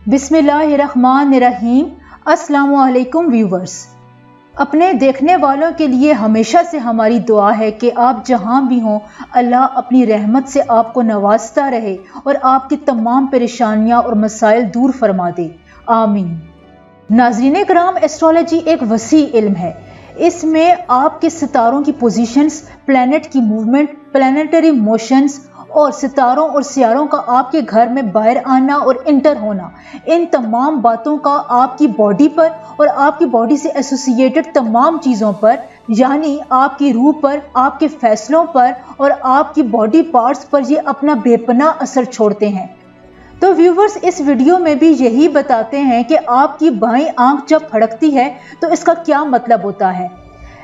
बिस्मिल्लाहिर्रहमानिर्रहीम। अस्सलामु अलैकुम व्यूवर्स। अपने देखने वालों के लिए हमेशा से हमारी दुआ है कि आप जहां भी हों, अल्लाह अपनी रहमत से आपको नवाजता रहे और आपकी तमाम परेशानियां और मसाइल दूर फरमा दे, आमीन। नाज़रीन कराम, एस्ट्रोलॉजी एक वसी इल्म है। इसमें आपके सितारों की पोजीशंस, प्लैनेट की मूवमेंट, प्लैनेटरी मोशंस और सितारों और सियारों का आपके घर में बाहर आना और इंटर होना, इन तमाम बातों का आपकी बॉडी पर और आपकी बॉडी से एसोसिएटेड तमाम चीज़ों पर, यानी आपकी रूह पर, आपके फैसलों पर और आपकी बॉडी पार्ट्स पर ये अपना बेपनाह असर छोड़ते हैं। तो व्यूवर्स, इस वीडियो में भी यही बताते हैं कि आपकी बाईं आंख जब फड़कती है तो इसका क्या मतलब होता है।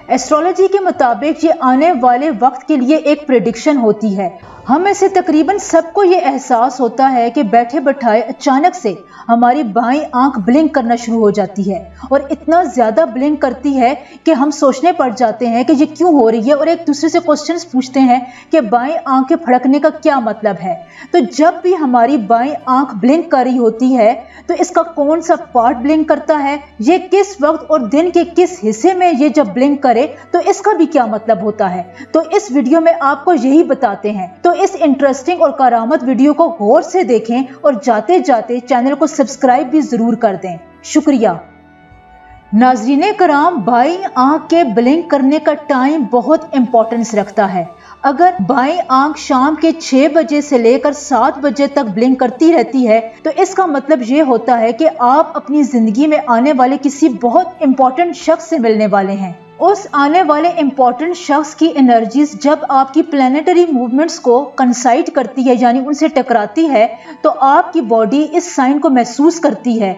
एस्ट्रोलॉजी के मुताबिक ये आने वाले वक्त के लिए एक प्रेडिक्शन होती है। हम में से तकरीबन सबको ये एहसास होता है कि बैठे बैठाए अचानक से हमारी बाईं आंख ब्लिंक करना शुरू हो जाती है और इतना ज़्यादा ब्लिंक करती है कि हम सोचने पड़ जाते हैं कि ये क्यों हो रही है और एक दूसरे से क्वेश्चंस पूछते हैं कि बाईं आंख के फड़कने का क्या मतलब है। तो जब भी हमारी बाईं आंख ब्लिंक कर रही होती है तो इसका कौन सा पार्ट ब्लिंक करता है, ये किस वक्त और दिन के किस हिस्से में ये जब ब्लिंक करे तो इसका भी क्या मतलब होता है, तो इस वीडियो में आपको यही बताते हैं। तो इस इंटरेस्टिंग और करामत वीडियो को गौर से देखें और जाते जाते चैनल को सब्सक्राइब भी जरूर कर दें। शुक्रिया। नाज़रीन कराम, बाईं आंख के ब्लिंक करने का टाइम बहुत इंपॉर्टेंस रखता है। अगर बाईं आंख शाम के 6 बजे से लेकर 7 बजे तक ब्लिंक करती रहती है तो इसका मतलब ये होता है कि आप अपनी जिंदगी में आने वाले किसी बहुत इंपॉर्टेंट शख्स से मिलने वाले हैं। उस आने वाले इंपॉर्टेंट शख्स की एनर्जीज जब आपकी प्लैनेटरी मूवमेंट्स को कंसाइड करती है, यानी उनसे टकराती है, तो आपकी बॉडी इस साइन को महसूस करती है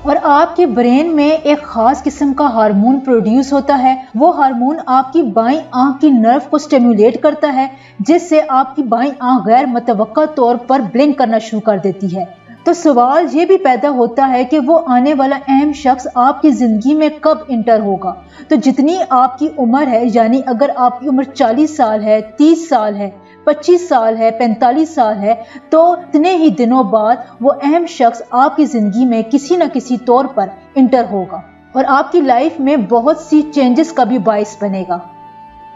और आपके ब्रेन में एक खास किस्म का हार्मोन प्रोड्यूस होता है। वो हार्मोन आपकी बाईं आंख की नर्व को स्टिमुलेट करता है, जिससे आपकी बाईं आंख गैर मुतवक्का तौर पर ब्लिंक करना शुरू कर देती है। तो सवाल ये भी पैदा होता है कि वो आने वाला अहम शख्स आपकी ज़िंदगी में कब इंटर होगा। तो जितनी आपकी उम्र है, यानी अगर आपकी उम्र 40 साल है, 30 साल है, 25 साल है, 45 साल है, तो इतने ही दिनों बाद वो अहम शख्स आपकी ज़िंदगी में किसी न किसी तौर पर इंटर होगा और आपकी लाइफ में बहुत सी चेंजेस का भी बाइस बनेगा।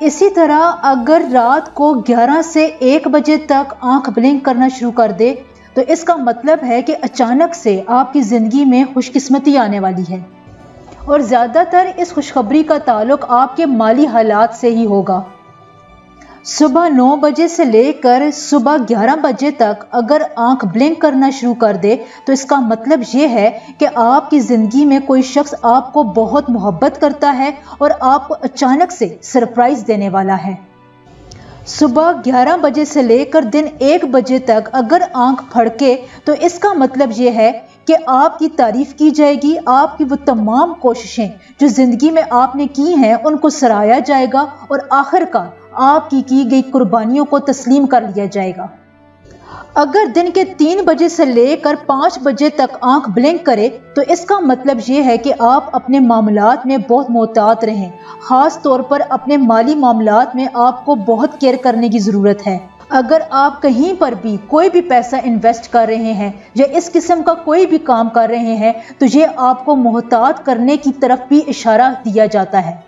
इसी तरह अगर रात को 11 से 1 बजे तक आंख ब्लिंक करना शुरू कर दे तो इसका मतलब है कि अचानक से आपकी ज़िंदगी में खुशकिस्मती आने वाली है और ज़्यादातर इस खुशखबरी का ताल्लुक आपके माली हालात से ही होगा। सुबह 9 बजे से लेकर सुबह 11 बजे तक अगर आंख ब्लिंक करना शुरू कर दे तो इसका मतलब ये है कि आपकी ज़िंदगी में कोई शख्स आपको बहुत मोहब्बत करता है और आपको अचानक से सरप्राइज़ देने वाला है। सुबह 11 बजे से लेकर दिन 1 बजे तक अगर आंख फड़के तो इसका मतलब ये है कि आपकी तारीफ की जाएगी, आपकी वो तमाम कोशिशें जो ज़िंदगी में आपने की हैं उनको सराहा जाएगा और आखिरकार आपकी की गई कुर्बानियों को तस्लीम कर लिया जाएगा। अगर दिन के 3 बजे से लेकर 5 बजे तक आंख ब्लिंक करे तो इसका मतलब ये है कि आप अपने मामलात में बहुत मोहतात रहें। खास तौर पर अपने माली मामलात में आपको बहुत केयर करने की ज़रूरत है। अगर आप कहीं पर भी कोई भी पैसा इन्वेस्ट कर रहे हैं या इस किस्म का कोई भी काम कर रहे हैं तो ये आपको मोहतात करने की तरफ भी इशारा दिया जाता है।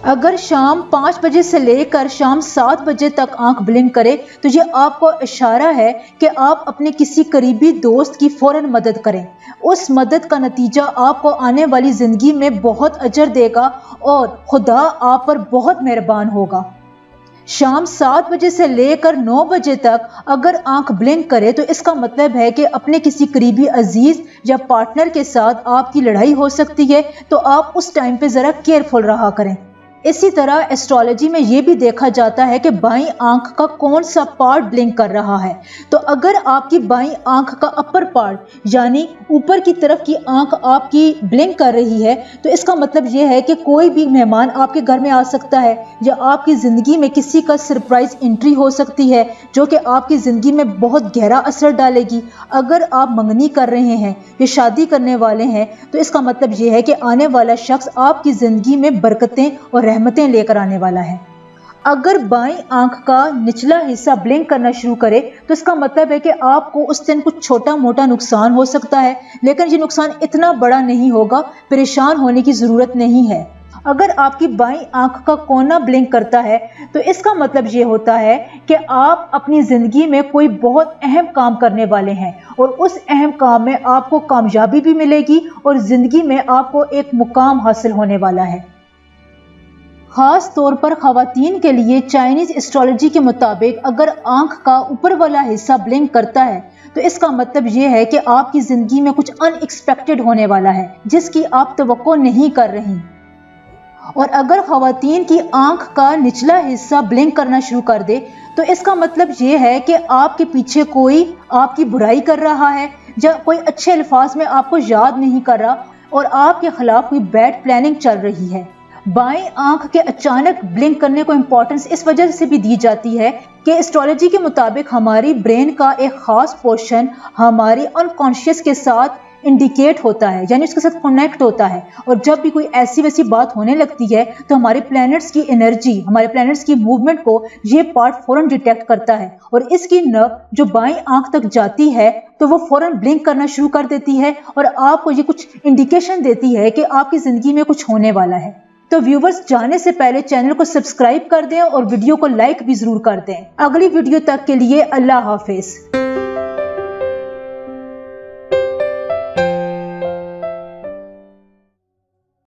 अगर शाम 5 बजे से लेकर शाम 7 बजे तक आंख ब्लिंक करे तो ये आपको इशारा है कि आप अपने किसी करीबी दोस्त की फौरन मदद करें। उस मदद का नतीजा आपको आने वाली ज़िंदगी में बहुत अजर देगा और खुदा आप पर बहुत मेहरबान होगा। शाम 7 बजे से लेकर 9 बजे तक अगर आंख ब्लिंक करे तो इसका मतलब है कि अपने किसी करीबी अजीज या पार्टनर के साथ आपकी लड़ाई हो सकती है, तो आप उस टाइम पे ज़रा केयरफुल रहा करें। इसी तरह एस्ट्रोलॉजी में ये भी देखा जाता है कि बाईं आंख का कौन सा पार्ट ब्लिंक कर रहा है। तो अगर आपकी बाईं आंख का अपर पार्ट यानी ऊपर की तरफ की आंख आपकी ब्लिंक कर रही है तो इसका मतलब ये है कि कोई भी मेहमान आपके घर में आ सकता है या आपकी ज़िंदगी में किसी का सरप्राइज एंट्री हो सकती है जो कि आपकी ज़िंदगी में बहुत गहरा असर डालेगी। अगर आप मंगनी कर रहे हैं या शादी करने वाले हैं तो इसका मतलब ये है कि आने वाला शख्स आपकी ज़िंदगी में बरकतें और रहमतें लेकर आने वाला है। اگر بائیں آنکھ کا نچلا حصہ بلنک کرنا شروع کرے تو اس کا مطلب ہے کہ آپ کو اس دن کچھ چھوٹا موٹا نقصان ہو سکتا ہے، لیکن یہ نقصان اتنا بڑا نہیں ہوگا، پریشان ہونے کی ضرورت نہیں ہے۔ اگر آپ کی بائیں آنکھ کا کونا بلنک کرتا ہے تو اس کا مطلب یہ ہوتا ہے کہ آپ اپنی زندگی میں کوئی بہت اہم کام کرنے والے ہیں، اور اس اہم کام میں آپ کو کامیابی بھی ملے گی اور زندگی میں آپ کو ایک مقام حاصل ہونے والا ہے۔ خاص طور پر خواتین کے لیے چائنیز ایسٹرولوجی کے مطابق اگر آنکھ کا اوپر والا حصہ بلنک کرتا ہے تو اس کا مطلب یہ ہے کہ آپ کی زندگی میں کچھ ان ایکسپیکٹڈ ہونے والا ہے جس کی آپ توقع نہیں کر رہی۔ اور اگر خواتین کی آنکھ کا نچلا حصہ بلنک کرنا شروع کر دے تو اس کا مطلب یہ ہے کہ آپ کے پیچھے کوئی آپ کی برائی کر رہا ہے، یا کوئی اچھے الفاظ میں آپ کو یاد نہیں کر رہا اور آپ کے خلاف کوئی بیڈ پلاننگ چل رہی ہے۔ بائیں آنکھ کے اچانک بلنک کرنے کو امپورٹنس اس وجہ سے بھی دی جاتی ہے کہ ایسٹرولوجی کے مطابق ہماری برین کا ایک خاص پورشن ہماری انکانشیس کے ساتھ انڈیکیٹ ہوتا ہے، یعنی اس کے ساتھ کنیکٹ ہوتا ہے، اور جب بھی کوئی ایسی ویسی بات ہونے لگتی ہے تو ہمارے پلینٹس کی انرجی، ہمارے پلینٹس کی موومنٹ کو یہ پارٹ فوراً ڈیٹیکٹ کرتا ہے، اور اس کی نرو جو بائیں آنکھ تک جاتی ہے تو وہ فوراً بلنک کرنا شروع کر دیتی ہے اور آپ کو یہ کچھ انڈیکیشن دیتی ہے کہ آپ کی زندگی میں کچھ ہونے والا ہے۔ تو ویورز، جانے سے پہلے چینل کو سبسکرائب کر دیں اور ویڈیو کو لائک بھی ضرور کر دیں۔ اگلی ویڈیو تک کے لیے اللہ حافظ۔